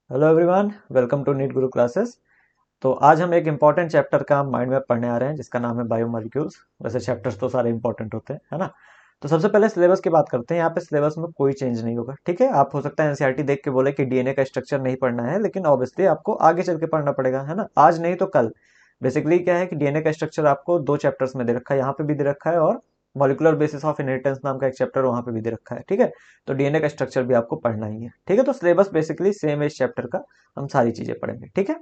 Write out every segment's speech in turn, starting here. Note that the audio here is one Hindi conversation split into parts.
Hello everyone, welcome to NEET Guru classes. तो आज हम एक इम्पॉर्टेंट चैप्टर का माइंड मैप पढ़ने आ रहे हैं जिसका नाम है बायोमोलिक्यूल्स। वैसे चैप्टर्स तो सारे इंपॉर्टेंट होते हैं, है ना। तो सबसे पहले सिलेबस की बात करते हैं। यहाँ पे सिलेबस में कोई चेंज नहीं होगा, ठीक है। आप हो सकता है एनसीईआरटी देख के बोले कि डीएनए का स्ट्रक्चर नहीं पढ़ना है, लेकिन ऑब्वियसली आपको आगे चल के पढ़ना पड़ेगा, है ना। आज नहीं तो कल। बेसिकली क्या है कि डीएनए का स्ट्रक्चर आपको दो चैप्टर्स में दे रखा है, यहाँ पे भी दे रखा है, और मॉलिकुलर बेसिस ऑफ इनहेरिटेंस नाम का एक चैप्टर वहां पे भी दे रखा है, ठीक है। तो डीएनए का स्ट्रक्चर भी आपको पढ़ना ही है, ठीक है। तो सिलेबस बेसिकली सेम है इस चैप्टर का। हम सारी चीजें पढ़ेंगे, ठीक है।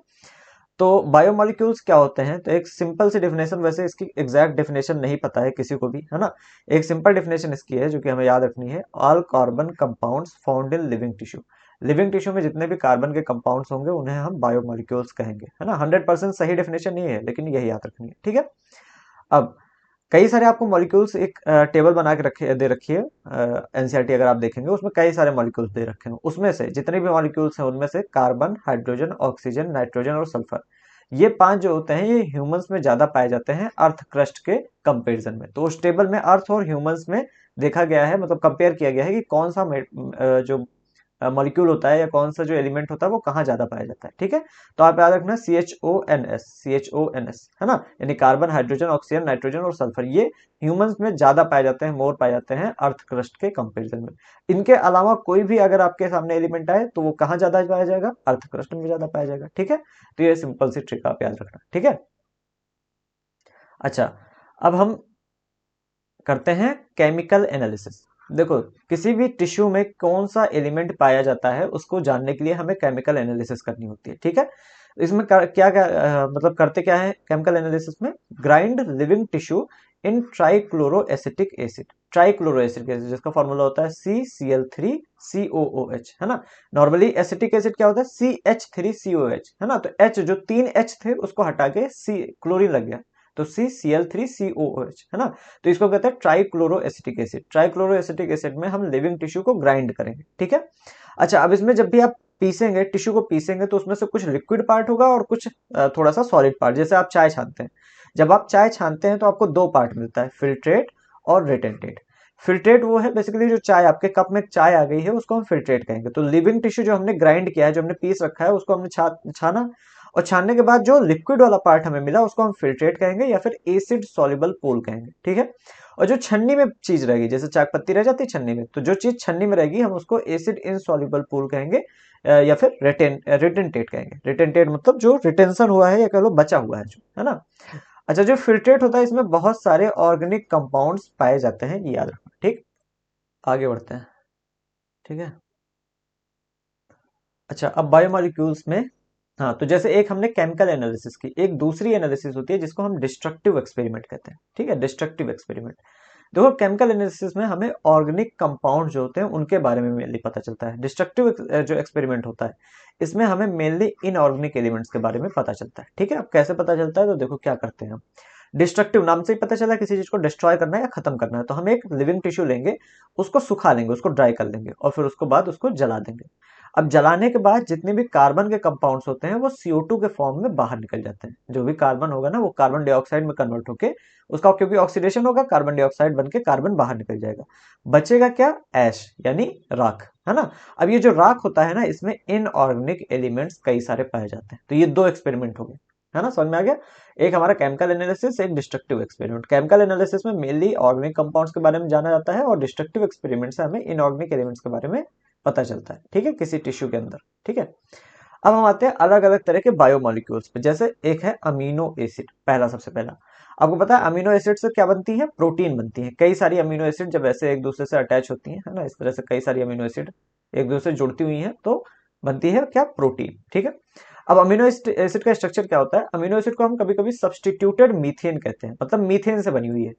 तो बायोमोलिक्यूल्स क्या होते हैं, तो एक सिंपल सी डेफिनेशन, वैसे इसकी एग्जैक्ट डेफिनेशन नहीं पता है किसी को भी, है ना। एक सिंपल डेफिनेशन इसकी है जो कि हमें याद रखनी है। All carbon compounds found in living tissue. Living tissue में जितने भी कार्बन के कंपाउंड्स होंगे उन्हें हम बायोमोलिक्यूल्स कहेंगे, है ना। 100% सही डेफिनेशन नहीं है, लेकिन यही याद रखनी है, ठीक है। अब कई सारे आपको मॉलिक्यूल्स एक टेबल बना के रखे दे रखी है। एनसीईआरटी अगर आप देखेंगे उसमें कई सारे मॉलिक्यूल्स दे रखे हैं। उसमें से जितने भी मॉलिक्यूल्स हैं उनमें से कार्बन, हाइड्रोजन, ऑक्सीजन, नाइट्रोजन और सल्फर, ये पांच जो होते हैं ये ह्यूमंस में ज्यादा पाए जाते हैं अर्थ क्रस्ट के कंपैरिजन में। तो उस टेबल में अर्थ और ह्यूमंस में देखा गया है, मतलब कंपेयर किया गया है कि कौन सा जो मॉलिक्यूल होता है या कौन सा जो एलिमेंट होता है वो कहाँ ज्यादा पाया जाता है, ठीक है। तो आप याद रखना CHONS, CHONS, है ना। यानी कार्बन, हाइड्रोजन, ऑक्सीजन, नाइट्रोजन और सल्फर, ये ह्यूमंस में ज्यादा पाए जाते हैं, मोर पाए जाते हैं अर्थ क्रस्ट के कंपैरिजन में। इनके अलावा कोई भी अगर आपके सामने एलिमेंट आए तो वो कहाँ ज्यादा पाया जाएगा, अर्थ क्रस्ट में ज्यादा पाया जाएगा, ठीक है। तो ये सिंपल सी ट्रिक आप याद रखना, ठीक है। अच्छा, अब हम करते हैं केमिकल एनालिसिस। देखो, किसी भी टिश्यू में कौन सा एलिमेंट पाया जाता है उसको जानने के लिए हमें केमिकल एनालिसिस करनी होती है, ठीक है। इसमें क्या क्या मतलब करते क्या है केमिकल एनालिसिस में? Grind living tissue in trichloro acetic acid. Trichloro acid जिसका फॉर्मूला होता है CCl3COOH, है ना। नॉर्मली एसिटिक एसिड क्या होता है? CH3COH, है ना। तो H, जो तीन H थे उसको हटा के C क्लोरीन लग गया, तो CCl3COOH, है ना। तो इसको कहते हैं trichloro acetic acid. Trichloro acetic acid में हम लिविंग टिश्यू को ग्राइंड करेंगे, ठीक है। अच्छा, अब इसमें जब भी आप पीसेंगे, टिश्यू को पीसेंगे, तो उसमें से कुछ लिक्विड पार्ट होगा और कुछ थोड़ा सा सॉलिड पार्ट। जैसे आप चाय छानते हैं, जब आप चाय छानते हैं तो आपको दो पार्ट मिलता है, फिल्ट्रेट और रिटेंटेट। फिल्ट्रेट वो है बेसिकली जो चाय, आपके कप में चाय आ गई है उसको हम फिल्ट्रेट कहेंगे। तो लिविंग टिश्यू जो हमने ग्राइंड किया है, जो हमने पीस रखा है, उसको हमने छाना, और छानने के बाद जो लिक्विड वाला पार्ट हमें मिला उसको हम फिल्ट्रेट कहेंगे या फिर एसिड सॉल्युबल पूल कहेंगे, ठीक है। और जो छन्नी में चीज रहेगी, जैसे चाक पत्ती रह जाती है छन्नी में, तो जो चीज छन्नी में रहेगी हम उसको एसिड इनसॉल्युबल पूल कहेंगे, या फिर रिटेंटेट कहेंगे। रिटेंटेट मतलब जो रिटेंशन हुआ है या कह लो बचा हुआ है, जो है ना। अच्छा, जो फिल्ट्रेट होता है इसमें बहुत सारे ऑर्गेनिक कंपाउंड्स पाए जाते हैं, ये याद रखना, ठीक। आगे बढ़ते हैं, ठीक है। अच्छा, अब बायोमोलिक्यूल्स में, हाँ, तो जैसे एक हमने केमिकल एनालिसिस की, एक दूसरी एनालिसिस होती है जिसको हम डिस्ट्रक्टिव एक्सपेरिमेंट कहते हैं, ठीक है। डिस्ट्रक्टिव एक्सपेरिमेंट, देखो केमिकल एनालिसिस में हमें ऑर्गेनिक कंपाउंड जो होते हैं उनके बारे में मेनली पता चलता है। डिस्ट्रक्टिव जो एक्सपेरिमेंट होता है इसमें हमें मेनली इनऑर्गेनिक एलिमेंट्स के बारे में पता चलता है, ठीक है। अब कैसे पता चलता है, तो देखो क्या करते हैं हम। डिस्ट्रक्टिव नाम से ही पता चला किसी चीज को डिस्ट्रॉय करना है या खत्म करना है, तो हम एक लिविंग टिश्यू लेंगे, उसको सुखा लेंगे, उसको ड्राई कर लेंगे, और फिर उसको बाद उसको जला देंगे। अब जलाने के बाद जितने भी कार्बन के कंपाउंड्स होते हैं वो CO2 के फॉर्म में बाहर निकल जाते हैं। जो भी कार्बन होगा ना वो कार्बन डाइऑक्साइड में कन्वर्ट होके, उसका क्योंकि ऑक्सीडेशन होगा, कार्बन डाइऑक्साइड बन के कार्बन बाहर निकल जाएगा। बचेगा क्या? ऐश, यानी राख, है ना। अब ये जो राख होता है ना, इसमें इनऑर्गेनिक एलिमेंट्स कई सारे पाए जाते हैं। तो ये दो एक्सपेरिमेंट हो गए, है ना, समझ में आ गया। एक हमारा केमिकल एनालिसिस, एक डिस्ट्रक्टिव एक्सपेरिमेंट। केमिकल एनालिसिस में मेनली ऑर्गेनिक कंपाउंड्स के बारे में जाना जाता है, और डिस्ट्रक्टिव एक्सपेरिमेंट से हमें इनऑर्गेनिक एलिमेंट्स के बारे में पता चलता है, ठीक है, किसी टिश्यू के अंदर, ठीक है। अब हम आते हैं अलग अलग तरह के बायोमोलिक्यूल्स पे। जैसे एक है अमीनो एसिड, पहला, सबसे पहला आपको पता है अमीनो एसिड से क्या बनती है? प्रोटीन बनती है। कई सारी अमीनो एसिड जब ऐसे एक दूसरे से अटैच होती है ना, इस तरह से कई सारी अमीनो एसिड एक दूसरे से जुड़ती हुई हैं तो बनती है क्या? प्रोटीन, ठीक है। अब अमीनो एसिड का स्ट्रक्चर क्या होता है? अमीनो एसिड को हम कभी कभी सब्सटीट्यूटेड मीथेन कहते हैं, मतलब मीथेन से बनी हुई है।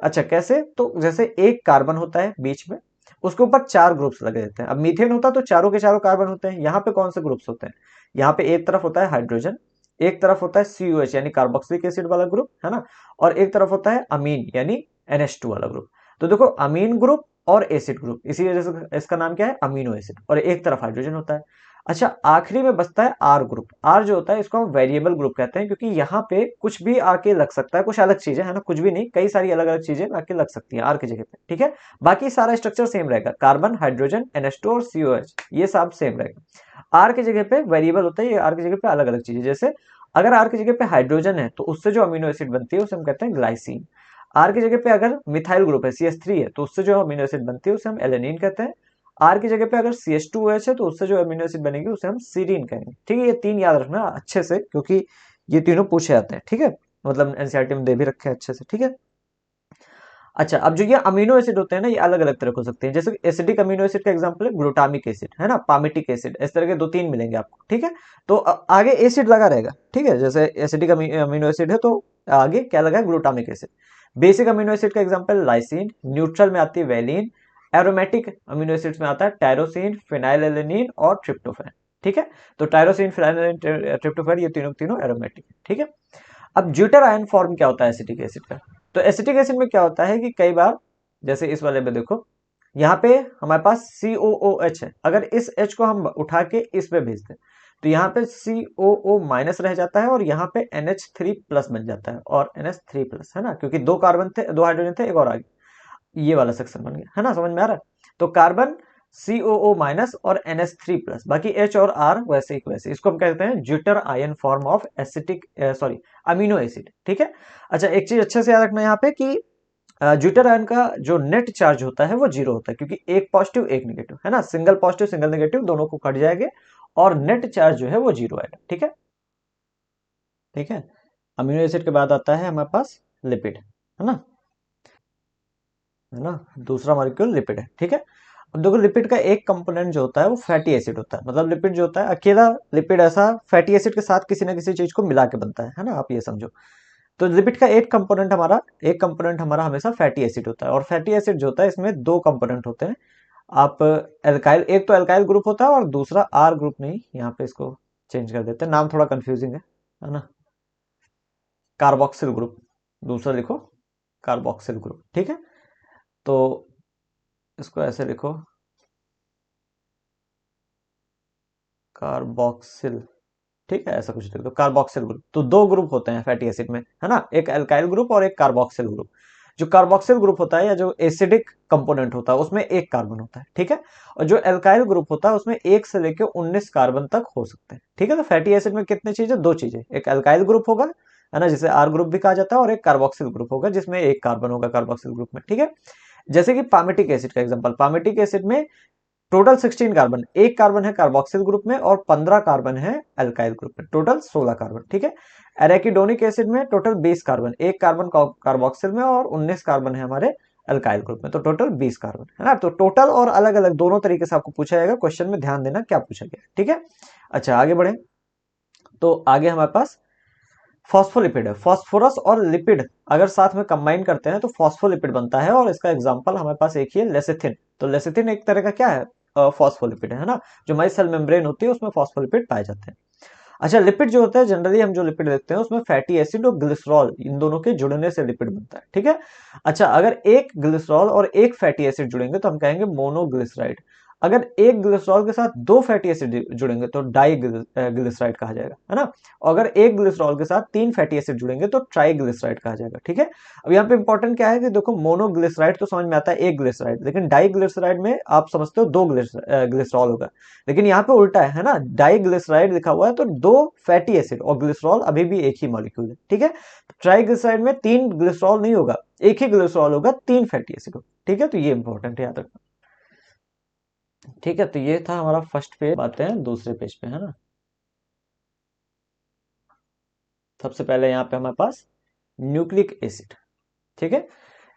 अच्छा, कैसे? तो जैसे एक कार्बन होता है बीच में, उसके ऊपर चार ग्रुप्स लगे रहते हैं। अब मीथेन होता तो चारों के चारों कार्बन होते हैं, यहाँ पे कौन से ग्रुप्स होते हैं? यहाँ पे एक तरफ होता है हाइड्रोजन, एक तरफ होता है COH यानी कार्बोक्सिलिक एसिड वाला ग्रुप, है ना, और एक तरफ होता है अमीन यानी NH2 वाला ग्रुप। तो देखो, अमीन ग्रुप और एसिड ग्रुप, इसी वजह से इसका नाम क्या है? Amino acid. और एक तरफ हाइड्रोजन होता है। अच्छा, आखिरी में बचता है आर ग्रुप। आर जो होता है इसको हम वेरिएबल ग्रुप कहते हैं, क्योंकि यहाँ पे कुछ भी आके लग सकता है, कुछ अलग चीजें, है ना, कुछ भी नहीं, कई सारी अलग अलग चीजें आके लग सकती हैं आर की जगह पे, ठीक है। बाकी सारा स्ट्रक्चर सेम रहेगा, कार्बन, हाइड्रोजन, NH2 और COH, ये सब सेम रहेगा। आर की जगह पे वेरिएबल होता है, ये आर की जगह पे अलग अलग चीजें, जैसे अगर आर की जगह पे हाइड्रोजन है तो उससे जो अमीनो एसिड बनती है उसे हम कहते हैं ग्लाइसिन। आर की जगह पे अगर मिथाइल ग्रुप है CH3 है तो उससे जो अमीनो एसिड बनती है उसे हम एलेनिन कहते हैं। आर की जगह पे अगर CH2OH है तो उससे जो अमीनो एसिड बनेगी उसे हम सीरीन कहेंगे। ठीक है, ये तीन याद रखना अच्छे से, क्योंकि ये तीनों पूछे जाते हैं। ठीक है, मतलब एनसीईआरटी में दे भी रखे हैं अच्छे से। ठीक है, अच्छा, अब जो ये अमीनो एसिड होते हैं ना, ये अलग अलग तरह के हो सकते हैं। जैसे एसिडिक अमीनो एसिड का एग्जांपल है ग्लूटामिक एसिड, है ना, पामिटिक एसिड, इस तरह के दो तीन मिलेंगे आपको। ठीक है, तो आगे एसिड लगा रहेगा। ठीक है, जैसे एसिडिक अमीनो एसिड है तो आगे क्या लगा है, glutamic acid. Basic amino acid का एग्जाम्पल लाइसिन, न्यूट्रल में आती है वैलिन, एरोमेटिक अमीनो एसिड्स में आता है टायरोसिन, फिनाइलएलेनिन और ट्रिप्टोफैन। ठीक है, तो टायरोसिन, फिनाइलएलेनिन, ट्रिप्टोफैन, ये तीनों तीनों एरोमेटिक है। ठीक है, अब ज्यूटर आयन फॉर्म क्या होता है एसिटिक एसिड का? तो एसिटिक एसिड में क्या होता है कि कई बार, जैसे इस वाले में देखो, यहाँ पे हमारे पास COOH है, अगर इस H को हम उठा के इस पे भेज दें तो यहाँ पे COO माइनस रह जाता है और यहाँ पे NH3 प्लस बन जाता है, और NH3 प्लस, है ना, क्योंकि दो कार्बन थे, दो हाइड्रोजन थे, एक और आगे, ये वाला सेक्शन बन गया, है ना, समझ में आ रहा है? तो कार्बन COO माइनस और NH3 प्लस, बाकी H और R वैसे ही वैसे, इसको हम कहते हैं zwitter ion form of acetic, sorry, amino acid. ठीक है, अच्छा, एक चीज अच्छे से याद रखना यहाँ पे कि ज्यूटर आयन का जो नेट चार्ज होता है वो जीरो होता है, क्योंकि एक पॉजिटिव एक नेगेटिव, है ना, सिंगल पॉजिटिव सिंगल नेगेटिव दोनों को कट जाएंगे और नेट चार्ज जो है वो जीरो आएगा। ठीक है, ठीक है, अमीनो एसिड के बाद आता है हमारे पास लिपिड, है ना, है ना, दूसरा मॉलिक्यूल लिपिड है। ठीक है, अब देखो लिपिड का एक कंपोनेंट जो होता है वो फैटी एसिड होता है। मतलब लिपिड जो होता है, अकेला लिपिड ऐसा फैटी एसिड के साथ किसी ना किसी चीज को मिला के बनता है ना, आप ये समझो। तो लिपिड का एक कंपोनेंट हमारा हमेशा फैटी एसिड होता है, और फैटी एसिड जो होता है इसमें दो कंपोनेंट होते हैं। आप एल्काइल, एक तो एल्काइल ग्रुप होता है और दूसरा आर ग्रुप, नहीं यहाँ पे इसको चेंज कर देते हैं, नाम थोड़ा कंफ्यूजिंग है ना, कार्बोक्सिल ग्रुप, दूसरा लिखो कार्बोक्सिल ग्रुप। ठीक है, तो इसको ऐसे लिखो, कार्बोक्सिल। ठीक है, ऐसा कुछ लिख दो, कार्बोक्सिल ग्रुप। तो दो ग्रुप होते हैं फैटी एसिड में, है ना, एक अल्काइल ग्रुप और एक कार्बोक्सिल ग्रुप। जो कार्बोक्सिल ग्रुप होता है या जो एसिडिक कंपोनेंट होता है उसमें एक कार्बन होता है। ठीक है, और जो अल्काइल ग्रुप होता है उसमें एक से लेकर 19 कार्बन तक हो सकते हैं। ठीक है, तो फैटी एसिड में कितनी चीजें, दो चीजें, एक अल्काइल ग्रुप होगा, है ना, जिसे आर ग्रुप भी कहा जाता है, और एक कार्बोक्सिल ग्रुप होगा जिसमें एक कार्बन होगा कार्बोक्सिल ग्रुप में। ठीक है, जैसे कि पामेटिक एसिड का एग्जांपल, पामेटिक एसिड में टोटल 16 कार्बन, एक कार्बन है कार्बोक्सिल ग्रुप में और 15 कार्बन है अल्काइल ग्रुप में, टोटल 16 कार्बन। ठीक है, एराकिडोनिक एसिड में टोटल 20 कार्बन, एक कार्बन कार्बोक्सिल में और 19 कार्बन है हमारे अल्काइल ग्रुप में, तो टोटल 20 कार्बन, है ना। तो टोटल और अलग अलग दोनों तरीके से आपको पूछा जाएगा, क्वेश्चन में ध्यान देना क्या पूछा गया। ठीक है, अच्छा, आगे बढ़े तो आगे हमारे पास फॉस्फोलिपिड है। फॉस्फोरस और लिपिड अगर साथ में कंबाइन करते हैं तो फॉस्फोलिपिड बनता है, और इसका एग्जांपल हमारे पास एक ही है, लेसिथिन। तो लेसिथिन एक तरह का क्या है, फॉस्फोलिपिड है ना, जो हमारी सेल मेम्ब्रेन होती है उसमें फॉस्फोलिपिड पाए जाते हैं। अच्छा, लिपिड जो होता है जनरली हम जो लिपिड देखते हैं उसमें फैटी एसिड और ग्लिसरॉल, इन दोनों के जुड़ने से लिपिड बनता है। ठीक है, अच्छा, अगर एक ग्लिसरॉल और एक फैटी एसिड जुड़ेंगे तो हम कहेंगे मोनोग्लिसराइड। अगर एक ग्लिसरॉल के साथ दो फैटी एसिड जुड़ेंगे तो डाई ग्लिसराइड कहा जाएगा, है ना। और अगर एक ग्लिसरॉल के साथ तीन फैटी एसिड जुड़ेंगे तो ट्राईग्लिसराइड कहा जाएगा। ठीक है, अब यहाँ पे इंपॉर्टेंट क्या है कि देखो, मोनोग्लिसराइड तो समझ में आता है एक ग्लिसराइड, लेकिन डाईग्लिसराइड में आप समझते हो दो ग्लिसरॉल होगा, लेकिन यहाँ पे उल्टा है ना, डाईग्लिसराइड लिखा हुआ है तो दो फैटी एसिड और ग्लिसरॉल अभी भी एक ही मॉलिक्यूल है। ठीक है, ट्राईग्लिसराइड में तीन ग्लिसरॉल नहीं होगा, एक ही ग्लिसरॉल होगा, तीन फैटी एसिड होगा। ठीक है, तो ये इंपॉर्टेंट है, याद रखना। ठीक है, तो ये था हमारा फर्स्ट पेज, आते हैं दूसरे पेज पे, है ना। सबसे पहले यहाँ पे हमारे पास न्यूक्लिक एसिड। ठीक है,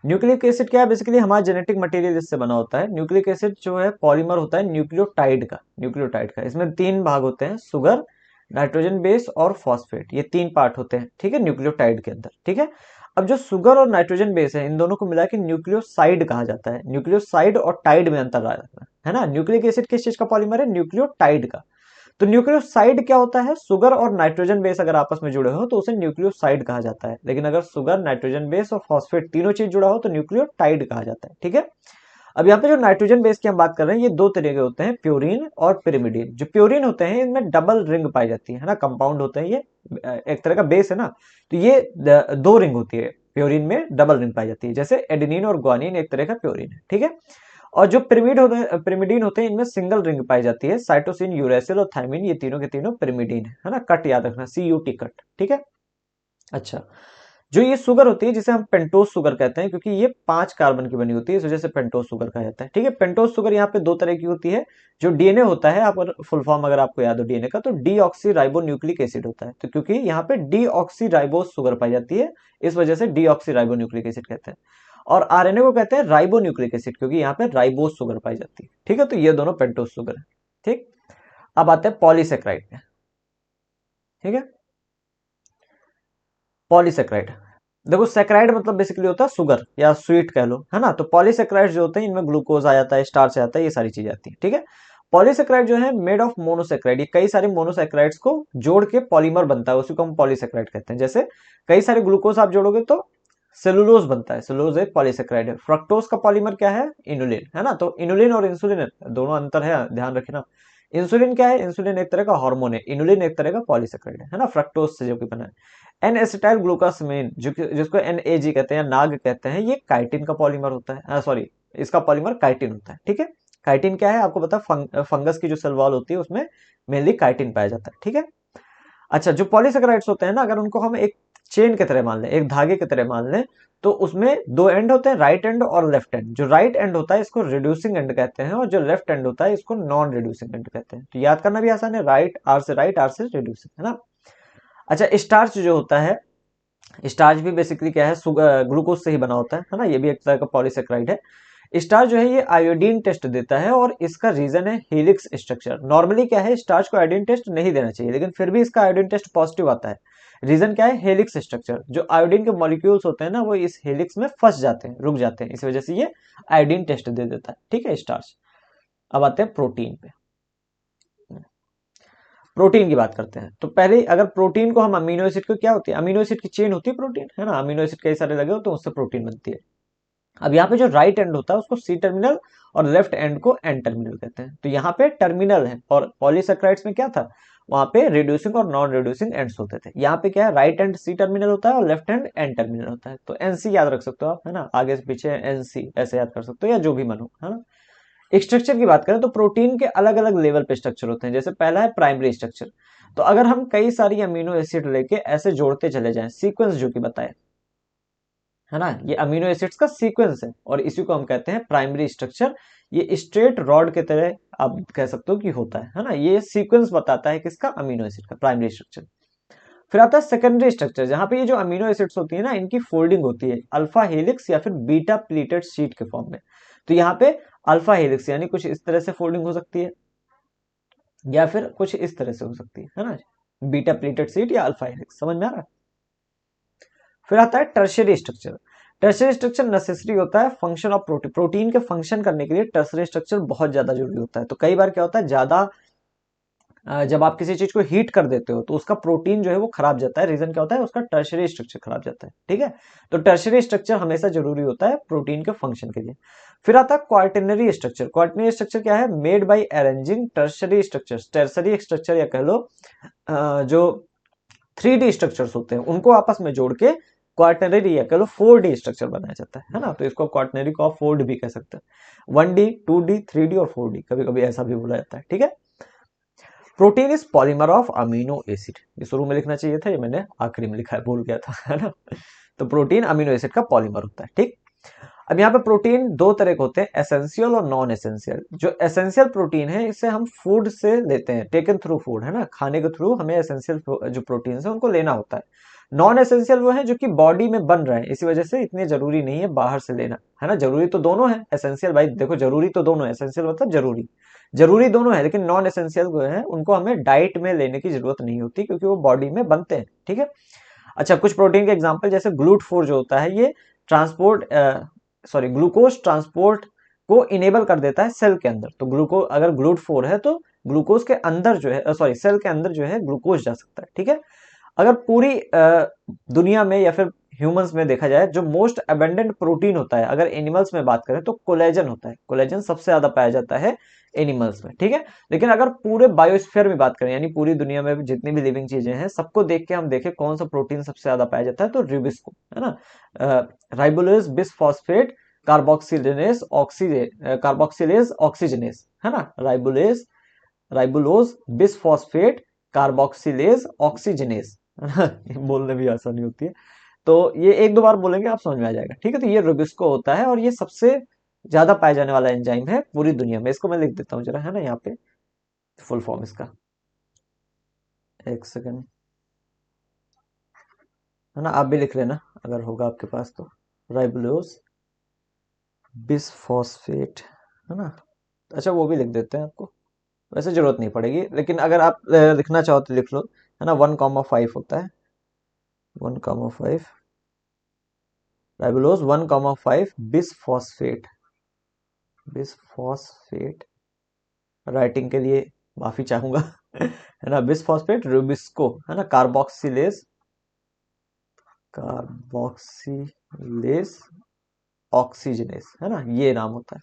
न्यूक्लिक एसिड क्या है, बेसिकली हमारा जेनेटिक मटेरियल इससे बना होता है। न्यूक्लिक एसिड जो है पॉलीमर होता है न्यूक्लियोटाइड का। इसमें तीन भाग होते हैं, सुगर, नाइट्रोजन बेस और फॉस्फेट, ये तीन पार्ट होते हैं। ठीक है, न्यूक्लियोटाइड के अंदर। ठीक है, अब जो सुगर और नाइट्रोजन बेस है इन दोनों को मिला के न्यूक्लियोसाइड कहा जाता है। न्यूक्लियोसाइड और टाइड में अंतर आ जाता है ना। न्यूक्लिक एसिड किस चीज का पॉलीमर है, न्यूक्लियोटाइड का। तो न्यूक्लियोसाइड क्या होता है, सुगर और नाइट्रोजन बेस अगर आपस में जुड़े हो तो उसे न्यूक्लियोसाइड कहा जाता है, लेकिन अगर सुगर, नाइट्रोजन बेस और फॉस्फेट तीनों चीज जुड़ा हो तो न्यूक्लियोटाइड कहा जाता है। ठीक है, अब यहाँ पे जो नाइट्रोजन बेस की हम बात कर रहे हैं ये दो तरह के होते हैं, प्योरीन और पिरिमिडीन। जो प्योरीन होते हैं इनमें डबल रिंग पाई जाती है ना, कंपाउंड होते हैं ये, एक तरह का बेस है ना, तो ये दो रिंग होती है, प्योरीन में डबल रिंग पाई जाती है, जैसे एडेनिन और ग्वानिन एक तरह का प्योरीन है। ठीक है, और जो पिरिमिडीन होते हैं, इनमें सिंगल रिंग पाई जाती है। साइटोसिन, यूरेसिल और थायमिन, ये तीनों के तीनों पिरिमिडीन है ना। कट याद रखना, CUT कट, ठीक है। अच्छा, जो ये शुगर होती है जिसे हम पेंटोज शुगर कहते हैं, क्योंकि ये 5 कार्बन की बनी होती है, इस वजह से पेंटोज शुगर कहा जाता है, ठीक है। पेंटोज शुगर यहाँ पे 2 तरह की होती है। जो डीएनए होता है, आप फुल फॉर्म अगर आपको याद हो डीएनए का, तो डीऑक्सी राइबो न्यूक्लिक एसिड होता है। तो क्योंकि यहाँ पे डीऑक्सी राइबोस शुगर पाई जाती है, इस वजह से डीऑक्सी राइबो न्यूक्लिक एसिड कहते हैं। और आरएनए को कहते हैं राइबो न्यूक्लिक एसिड, क्योंकि यहाँ पे राइबोस शुगर पाई जाती है, ठीक है। तो ये दोनों पेंटोज शुगर है, ठीक। अब आते हैं पॉलीसेक्राइड में, ठीक है। पॉलीसेक्राइड, देखो सेक्राइड मतलब बेसिकली होता है शुगर या स्वीट कह लो, है ना। तो पॉलीसेक्राइड जो होते हैं, इनमें ग्लूकोज आ जाता है, स्टार्च आ जाता है, ये सारी चीजें आती है, ठीक है। पॉलीसेक्राइड जो है मेड ऑफ मोनोसेक्राइड, ये कई सारे मोनोसेक्राइड्स को जोड़ के पॉलीमर बनता है, उसी को हम पॉलीसेक्राइड कहते हैं। जैसे कई सारे ग्लूकोज आप जोड़ोगे तो सेलुलोज बनता है, सेलुलोज एक पॉलीसेक्राइड है। फ्रक्टोज का पॉलीमर क्या है, इनुलिन, है ना। तो इनुलिन और इंसुलिन दोनों अंतर है, ध्यान रखना। इंसुलिन क्या है, इंसुलिन एक तरह का हार्मोन है, इनुलिन एक तरह का पॉलीसेक्राइड है ना, फ्रक्टोज से जो कि बना है। एन एसिटाइल ग्लूकासमीन, जिसको NAG कहते हैं, नाग कहते हैं, ये काइटिन का पॉलीमर होता है, सॉरी, इसका पॉलीमर काइटिन होता है, ठीक है। काइटिन क्या है आपको पता है, फंगस की जो सेल वॉल होती है उसमें मेनली काइटिन पाया जाता है, ठीक है। अच्छा, जो पॉलीसेक्राइड्स होते हैं ना, अगर उनको हम एक चेन की तरह मान लें, एक धागे की तरह मान लें, तो उसमें 2 एंड होते हैं, राइट एंड और लेफ्ट एंड। जो राइट एंड होता है इसको रिड्यूसिंग एंड कहते हैं, और जो लेफ्ट एंड होता है इसको नॉन रिड्यूसिंग एंड कहते हैं। तो याद करना भी आसान है, राइट, आर से राइट, आर से रिड्यूसिंग, है ना। अच्छा, स्टार्च जो होता है, स्टार्च भी बेसिकली क्या है, ग्लूकोज से ही बना होता है ना। ये भी एक तरह का पॉलीसेक्राइड है। स्टार्च जो है ये आयोडीन टेस्ट देता है, और इसका रीजन है हेलिक्स स्ट्रक्चर। नॉर्मली क्या है, स्टार्च को आयोडीन टेस्ट नहीं देना चाहिए, लेकिन फिर भी इसका आयोडीन टेस्ट पॉजिटिव आता है। रीजन क्या है, हेलिक्स स्ट्रक्चर। जो आयोडीन के मॉलिक्यूल्स होते हैं ना, वो इस हेलिक्स में फंस जाते हैं, रुक जाते हैं, इस वजह से ये आयोडीन टेस्ट दे देता है, ठीक है, स्टार्च। अब आते हैं प्रोटीन पे। प्रोटीन की बात करते हैं, तो पहले अगर प्रोटीन को हम अमीनो एसिड को, क्या होती है, अमीनो एसिड की चेन होती है प्रोटीन, है ना। अमीनो एसिड कई सारे लगे होते हैं, उससे प्रोटीन बनती है। अब यहाँ पे जो राइट एंड होता है उसको C टर्मिनल, और लेफ्ट एंड को N टर्मिनल कहते हैं। तो यहाँ पे टर्मिनल है, और पॉलीसेक्राइड्स में क्या था, वहां पे रिड्यूसिंग और नॉन रिड्यूसिंग एंड्स होते थे। यहाँ पे क्या है, राइट एंड C टर्मिनल होता है और लेफ्ट एंड N टर्मिनल होता है। तो NC याद रख सकते हो आप, है ना, आगे से पीछे NC ऐसे याद कर सकते हो, या जो भी मन हो, है ना। स्ट्रक्चर की बात करें तो प्रोटीन के अलग अलग लेवल पे स्ट्रक्चर होते हैं। जैसे पहला है प्राइमरी स्ट्रक्चर, तो अगर हम कई सारी अमीनो एसिड लेके ऐसे जोड़ते चले जाएं, सीक्वेंस जो कि बताए, है ना, ये अमीनो एसिड्स का सीक्वेंस है, और इसी को हम कहते हैं प्राइमरी स्ट्रक्चर। ये स्ट्रेट रॉड के तरह आप कह सकते हो कि होता है ना। ये सीक्वेंस बताता है किसका, अमीनो एसिड का, प्राइमरी स्ट्रक्चर। फिर आता है सेकेंडरी स्ट्रक्चर, जहां पे ये जो अमीनो एसिड्स होती है ना, इनकी फोल्डिंग होती है अल्फा हेलिक्स या फिर बीटा प्लीटेड शीट के फॉर्म में। तो यहाँ पे अल्फा हेलिक्स यानी कुछ इस तरह से फोल्डिंग हो सकती है, या फिर कुछ इस तरह से हो सकती है ना, बीटा प्लीटेड शीट या अल्फा हेलिक्स, समझ में आ रहा है। फिर आता है tertiary structure. Tertiary structure necessary होता है फंक्शन ऑफ प्रोटीन, प्रोटीन के फंक्शन करने के लिए टर्शियरी स्ट्रक्चर बहुत ज्यादा जरूरी होता है। तो कई बार क्या होता है, ज्यादा जब आप किसी चीज को हीट कर देते हो तो उसका प्रोटीन जो है वो खराब जाता है। रीजन क्या होता है, उसका टर्शियरी स्ट्रक्चर खराब जाता है, ठीक है। तो टर्शियरी स्ट्रक्चर हमेशा जरूरी होता है प्रोटीन के फंक्शन के लिए। फिर आता है क्वार्टनरी स्ट्रक्चर। क्वार्टनरी स्ट्रक्चर क्या है, made by arranging tertiary structures, tertiary structure या कह लो जो 3D स्ट्रक्चर्स होते हैं उनको आपस में जोड़ के क्वार्टनरी या कह लो 4D स्ट्रक्चर बनाया जाता है ना। तो इसको क्वार्टनरी को आप 4D भी कह सकते हैं, 1D, 2D, 3D और 4D, कभी कभी ऐसा भी बोला जाता है, ठीक है। Protein is polymer of amino acid, ये शुरू में लिखना चाहिए था, ये मैंने आखिरी में लिखा है, भूल गया था, है ना। तो प्रोटीन अमीनो एसिड का पॉलीमर होता है, ठीक। अब यहाँ पे प्रोटीन 2 तरह के होते हैं, एसेंशियल और नॉन एसेंशियल। जो एसेंशियल प्रोटीन है इसे हम फूड से लेते हैं, टेकन थ्रू फूड, है ना, खाने के थ्रू हमें एसेंशियल जो प्रोटीन है उनको लेना होता है। नॉन एसेंशियल वो है जो कि बॉडी में बन रहे हैं, इसी वजह से इतने जरूरी नहीं है बाहर से लेना, है ना। जरूरी तो दोनों है, एसेंशियल भाई देखो, जरूरी तो दोनों है, एसेंशियल मतलब जरूरी, जरूरी दोनों है, लेकिन नॉन एसेंशियल जो है उनको हमें डाइट में लेने की जरूरत नहीं होती, क्योंकि वो बॉडी में बनते हैं, ठीक है। अच्छा, कुछ प्रोटीन के एग्जांपल, जैसे ग्लूट4 जो होता है, ये ट्रांसपोर्ट ग्लूकोज ट्रांसपोर्ट को इनेबल कर देता है सेल के अंदर। तो ग्लूकोज, अगर ग्लूट4 है तो ग्लूकोज के अंदर जो है, सेल के अंदर जो है ग्लूकोज जा सकता है, ठीक है। अगर पूरी दुनिया में या फिर ह्यूमंस में देखा जाए, जो मोस्ट अबेंडेंट प्रोटीन होता है, अगर एनिमल्स में बात करें तो कोलेजन होता है। कोलेजन सबसे ज्यादा पाया जाता है एनिमल्स में, ठीक है। लेकिन अगर पूरे बायोस्फीयर में बात करें, यानी पूरी दुनिया में जितनी भी लिविंग चीजें हैं सबको देख के हम देखें कौन सा प्रोटीन सबसे ज्यादा पाया जाता है, तो रिबिस्को, है ना, राइबोलोज बिसफॉस्फेट कार्बोक्सिलेज ऑक्सीजनेस, है ना, राइबुलोज बिसफॉस्फेट कार्बोक्सिलेज ऑक्सीजनेस, है ना। ये बोलने भी आसानी होती है, तो ये एक दो बार बोलेंगे आप समझ में आ जाएगा, ठीक है। तो ये रुबिस्को होता है और ये सबसे ज्यादा पाया जाने वाला एंजाइम है पूरी दुनिया में। इसको मैं लिख देता हूँ जरा, है ना, यहाँ पे फुल फॉर्म इसका, एक सेकंड, है ना, आप भी लिख लेना अगर होगा आपके पास तो। राइबुलोज बिसफॉस्फेट, है ना। अच्छा वो भी लिख देते हैं आपको, वैसे जरूरत नहीं पड़ेगी, लेकिन अगर आप लिखना चाहो तो लिख लो, है ना। 1,5 होता है, 1,5 राइबुलोज, 1,5 बिसफॉस्फेट, बिसफॉस्फेट, राइटिंग के लिए माफी चाहूंगा है ना। बिसफॉस्फेट रुबिस्को, है ना, कार्बोक्सिलेज ऑक्सीजनेस, है ना, ये नाम होता है।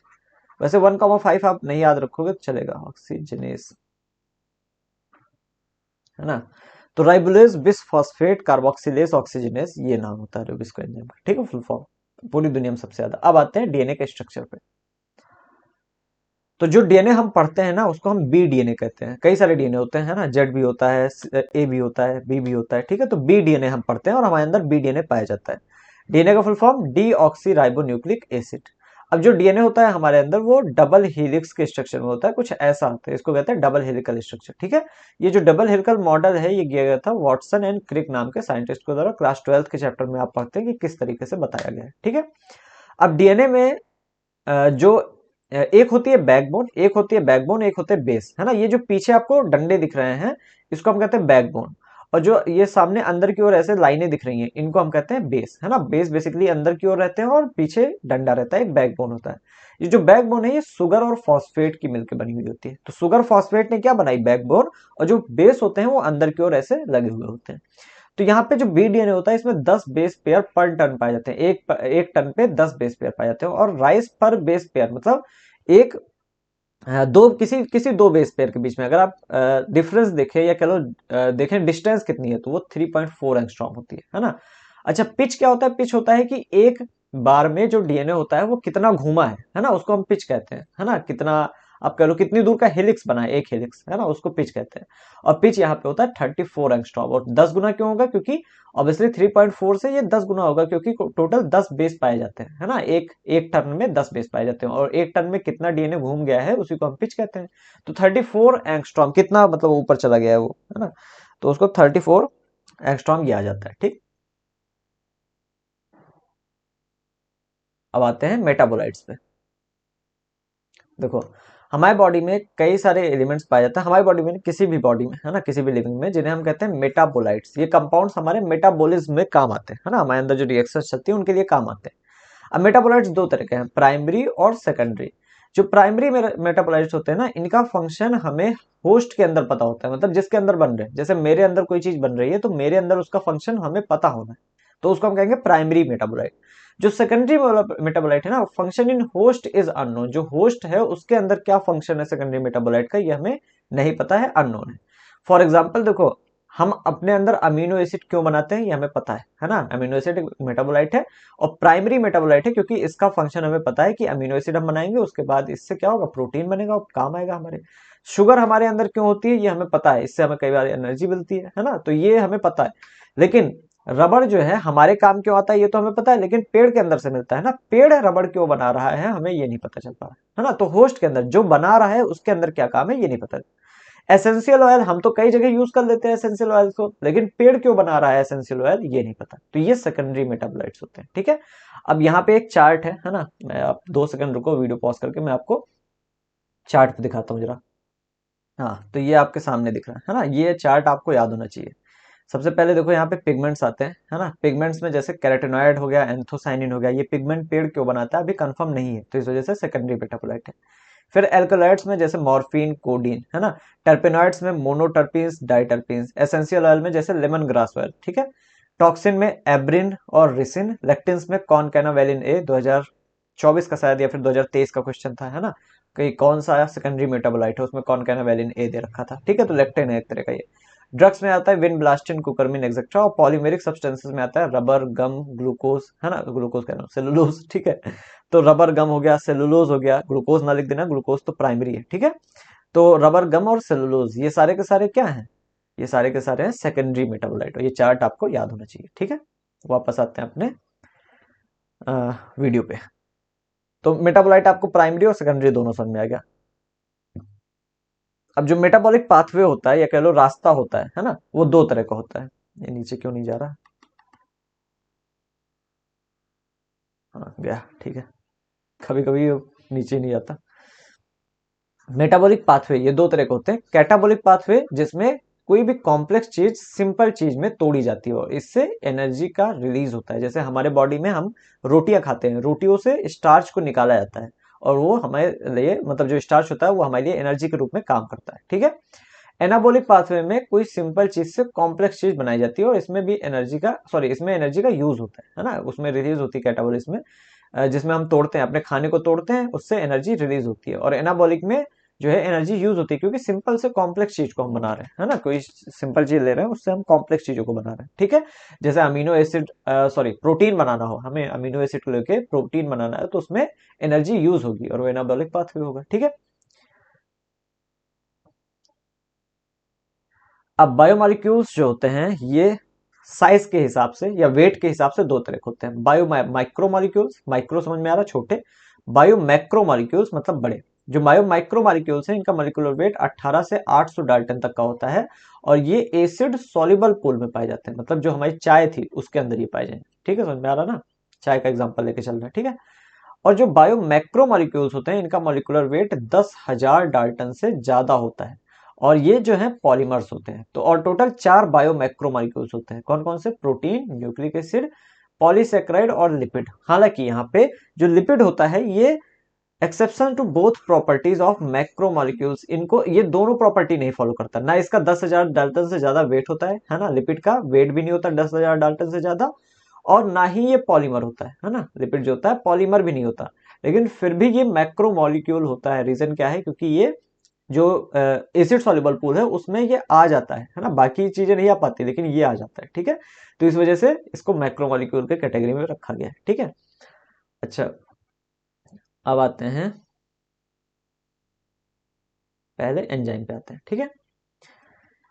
वैसे 1,5 आप नहीं याद रखोगे तो चलेगा, ऑक्सीजनेस, है ना। तो राइबोलेज बिसफॉस्फेट कार्बोक्सिलेज ऑक्सीजनेस, ये नाम होता है रुबिस्को एंजाइम का, ठीक है, फुल फॉर्म पूरी दुनिया में सबसे ज्यादा। अब आते हैं डीएनए के स्ट्रक्चर पे। तो जो डीएनए हम पढ़ते हैं ना उसको हम बी डीएनए कहते हैं। कई सारे डीएनए होते हैं, है ना, जेड भी होता है, ए भी होता है, बी भी होता है, ठीक है। तो बी डीएनए हम पढ़ते हैं और हमारे अंदर बी डीएनए पाया जाता है। डीएनए का full form D oxy ribo nucleic acid. अब जो डीएनए होता है हमारे अंदर वो डबल हेलिक्स के स्ट्रक्चर में होता है, कुछ ऐसा होता है, इसको कहते हैं डबल हेलिकल स्ट्रक्चर, ठीक है। ये जो डबल हेलिकल मॉडल है ये दिया गया था वॉटसन एंड क्रिक नाम के साइंटिस्ट के द्वारा। क्लास 12th के चैप्टर में आप पढ़ते हैं कि किस तरीके से बताया गया है, ठीक है। अब डीएनए में जो एक होती है बैकबोन, एक होती है बैकबोन, एक होते हैं बेस, है ना। ये जो पीछे आपको डंडे दिख रहे हैं इसको हम कहते हैं बैकबोन, और जो ये सामने अंदर की ओर ऐसे लाइनें दिख रही हैं इनको हम कहते हैं बेस, है ना। बेस बेसिकली अंदर की ओर रहते हैं और पीछे डंडा रहता है, एक बैकबोन होता है। ये जो बैकबोन है ये सुगर और फॉस्फेट की मिलकर बनी हुई होती है। तो सुगर फॉस्फेट ने क्या बनाई, बैकबोन, और जो बेस होते हैं वो अंदर की ओर ऐसे लगे हुए होते हैं। तो यहाँ पे जो बी डीएनए होता है इसमें 10 बेस पेयर पर टन पाए जाते हैं, एक टन पे 10 बेस पेयर पाए जाते हैं। और राइस पर बेस पेयर मतलब एक दो किसी किसी दो बेस पेयर के बीच में अगर आप डिफरेंस देखें या कह लो देखें डिस्टेंस कितनी है तो वो 3.4 एंगस्ट्रॉम होती है ना। अच्छा पिच क्या होता है, पिच होता है कि एक बार में जो डीएनए होता है वो कितना घूमा है ना, उसको हम पिच कहते हैं, है ना। कितना आप कह लो कितनी दूर का हेलिक्स बना है, एक हेलिक्स, है ना, उसको पिच कहते हैं। और पिच यहाँ पे होता है 34 एंगस्ट्रॉम। और 10 गुना क्यों होगा, क्योंकि ऑब्वियसली 3.4 से ये 10 गुना होगा, क्योंकि टोटल 10 बेस पाए जाते हैं, है ना। एक एक टन में 10 बेस पाए जाते हैं और एक टन में कितना डीएनए घूम गया है उसी को हम पिच कहते हैं। तो 34 एंगस्ट्रॉम कितना मतलब ऊपर चला गया है वो, है ना, तो उसको 34 एंगस्ट्रॉम किया जाता है, ठीक। अब आते हैं मेटाबोलाइट्स पे। देखो हमारे बॉडी में कई सारे एलिमेंट्स पाए जाते हैं, हमारी बॉडी में किसी भी बॉडी में, है ना, किसी भी लिविंग में, जिन्हें हम कहते हैं मेटाबोलाइट्स। ये कंपाउंड्स हमारे मेटाबॉलिज्म में काम आते हैं, है ना, हमारे अंदर जो रिएक्शन चलती है उनके लिए काम आते हैं। अब मेटाबोलाइट्स दो तरह के हैं, प्राइमरी और सेकेंडरी। जो प्राइमरी मेटाबोलाइट्स होते हैं ना इनका फंक्शन हमें होस्ट के अंदर पता होता है, मतलब जिसके अंदर बन रहे हैं। जैसे मेरे अंदर कोई चीज बन रही है तो मेरे अंदर उसका फंक्शन हमें पता होना है, तो उसको हम कहेंगे प्राइमरी मेटाबोलाइट। जो सेकेंडरी मेटाबोलाइट है ना, function in host is unknown. जो होस्ट है उसके अंदर क्या फंक्शन है सेकेंडरी मेटाबोलाइट का ये हमें नहीं पता है, अननोन है। फॉर एग्जाम्पल देखो हम अपने अंदर अमीनो एसिड क्यों बनाते हैं ये हमें पता है ना। अमीनो एसिड एक मेटाबोलाइट है और प्राइमरी मेटाबोलाइट है क्योंकि इसका फंक्शन हमें पता है कि अमीनो एसिड हम बनाएंगे उसके बाद इससे क्या होगा, प्रोटीन बनेगा और काम आएगा हमारे। शुगर हमारे अंदर क्यों होती है ये हमें पता है, इससे हमें कई बार एनर्जी मिलती है ना, तो ये हमें पता है। लेकिन रबड़ जो है हमारे काम क्यों आता है ये तो हमें पता है, लेकिन पेड़ के अंदर से मिलता है ना, पेड़ रबड़ क्यों बना रहा है हमें ये नहीं पता चल पा रहा है ना। तो होस्ट के अंदर जो बना रहा है उसके अंदर क्या काम है ये नहीं पता। एसेंशियल ऑयल हम तो कई जगह यूज कर लेते हैं एसेंशियल ऑयल को, लेकिन पेड़ क्यों बना रहा है एसेंशियल ऑयल ये नहीं पता। तो ये सेकेंडरी मेटाबोलाइट्स होते हैं, ठीक है। अब यहाँ पे एक चार्ट है ना, मैं आप 2 सेकंड रुको, वीडियो पॉज करके मैं आपको चार्ट पे दिखाता हूँ जरा। हाँ तो ये आपके सामने दिख रहा है ना, ये चार्ट आपको याद होना चाहिए। सबसे पहले देखो यहाँ पे पिगमेंट्स आते हैं, है ना। पिगमेंट्स में जैसे कैरोटीनॉयड हो गया, एंथोसाइनिन हो गया, ये पिगमेंट पेड़ क्यों बनाता है अभी कंफर्म नहीं है, तो इस वजह से सेकेंडरी मेटाबोलाइट है। फिर एल्कलॉइड्स में जैसे मॉर्फिन, कोडीन, है ना। टर्पेनॉइड्स में मोनोटर्पीन्स, डाइटर्पीन्स। एसेंशियल ऑयल में जैसे लेमन ग्रास ऑयल, ठीक है। टॉक्सिन में एब्रिन और रिसिन। लेक्टिन्स में कॉनकैनावेलिन ए, 2024 का शायद या फिर 2023 का क्वेश्चन था, है ना, कि कौन सा सेकेंडरी मेटाबोलाइट है, उसमें कॉनकैनावेलिन ए दे रखा था, ठीक है। तो लेक्टिन है एक तरह का ये। ड्रग्स में आता है विनब्लास्टिन, कुकरमिन एक्सेट्रा। और पॉलीमेरिक सब्सटेंसेस में आता है रबर, गम, ग्लूकोज, है ना, ग्लूकोज कह रहा हूँ, सेलुलोज, ठीक है। तो रबर गम हो गया, सेलुलोज हो गया, ग्लूकोज ना लिख देना, ग्लूकोज तो प्राइमरी है, ठीक है। तो रबर गम और सेलुलोज ये सारे के सारे क्या हैं, ये सारे के सारे हैं सेकेंडरी मेटाबोलाइट, और ये चार्ट आपको याद होना चाहिए, ठीक है। वापस आते हैं अपने वीडियो पे। तो मेटाबोलाइट आपको प्राइमरी और सेकेंडरी दोनों समझ में आ गया। अब जो मेटाबॉलिक पाथवे होता है या कह लो रास्ता होता है ना, वो दो तरह का होता है। ये नीचे क्यों नहीं जा रहा, हाँ गया, ठीक है। कभी कभी नीचे नहीं जाता। मेटाबॉलिक पाथवे ये दो तरह के होते हैं। कैटाबॉलिक पाथवे जिसमें कोई भी कॉम्प्लेक्स चीज सिंपल चीज में तोड़ी जाती है और इससे एनर्जी का रिलीज होता है। जैसे हमारे बॉडी में हम रोटियां खाते हैं, रोटियों से स्टार्च को निकाला जाता है और वो हमारे लिए मतलब जो स्टार्च होता है वो हमारे लिए एनर्जी के रूप में काम करता है, ठीक है। एनाबॉलिक पाथवे में कोई सिंपल चीज से कॉम्प्लेक्स चीज बनाई जाती है और इसमें भी एनर्जी का इसमें एनर्जी का यूज होता है ना, उसमें रिलीज होती है कैटाबॉलिक में, जिसमें हम तोड़ते हैं, अपने खाने को तोड़ते हैं, उससे एनर्जी रिलीज होती है। और एनाबॉलिक में जो है एनर्जी यूज होती है क्योंकि सिंपल से कॉम्प्लेक्स चीज को हम बना रहे हैं, है ना, कोई सिंपल चीज ले रहे हैं उससे हम कॉम्प्लेक्स चीजों को बना रहे हैं, ठीक है। जैसे अमीनो एसिड प्रोटीन बनाना हो, हमें अमीनो एसिड को लेके प्रोटीन बनाना है तो उसमें एनर्जी यूज होगी और वो एनाबॉलिक पाथवे होगा, ठीक है। अब बायोमोलिक्यूल्स जो होते हैं ये साइज के हिसाब से या वेट के हिसाब से दो तरह के होते हैं। बायो माइक्रो मॉलिक्यूल्स, माइक्रो समझ में आ रहा छोटे, बायो मैक्रो मॉलिक्यूल्स मतलब बड़े। जो बायो माइक्रो मॉलिक्यूल्स हैं इनका मॉलिक्यूलर वेट 18 से 800 डाल्टन तक का होता है और ये एसिड सॉल्युबल पूल में पाए जाते हैं, मतलब जो हमारी चाय थी उसके अंदर ये पाए जाएंगे, ठीक है, समझ में आ रहा ना, चाय का एग्जाम्पल लेके चल रहे हैं, ठीक है। और जो बायो मैक्रो मॉलिक्यूल्स होते हैं इनका मॉलिक्यूलर वेट 10,000 डाल्टन से ज्यादा होता है और ये जो है पॉलीमर्स होते हैं। तो और टोटल 4 बायो मैक्रो मॉलिक्यूल्स होते हैं, कौन कौन से, प्रोटीन, न्यूक्लिक एसिड, पॉलीसेक्राइड और लिपिड। हालांकि यहाँ पे जो लिपिड होता है ये exception to both properties of macro molecules, इनको ये दोनों प्रॉपर्टी नहीं फॉलो करता ना। इसका 10,000 डाल्टन से ज्यादा वेट होता है ना, लिपिड का वेट भी नहीं होता 10,000 डाल्टन से ज्यादा, और ना ही ये पॉलीमर होता है ना, लिपिड जो होता है पॉलीमर भी नहीं होता, लेकिन फिर भी ये मैक्रो मॉलिक्यूल होता है। रीजन क्या है, क्योंकि ये जो एसिड सॉल्युबल पूल है उसमें ये आ जाता है ना, बाकी चीजें नहीं आ पाती लेकिन ये आ जाता है, ठीक है। तो इस वजह से इसको मैक्रो मॉलिक्यूल के कैटेगरी में रखा गया है, ठीक है। अच्छा, अब आते हैं पहले एंजाइम पे आते हैं, ठीक है।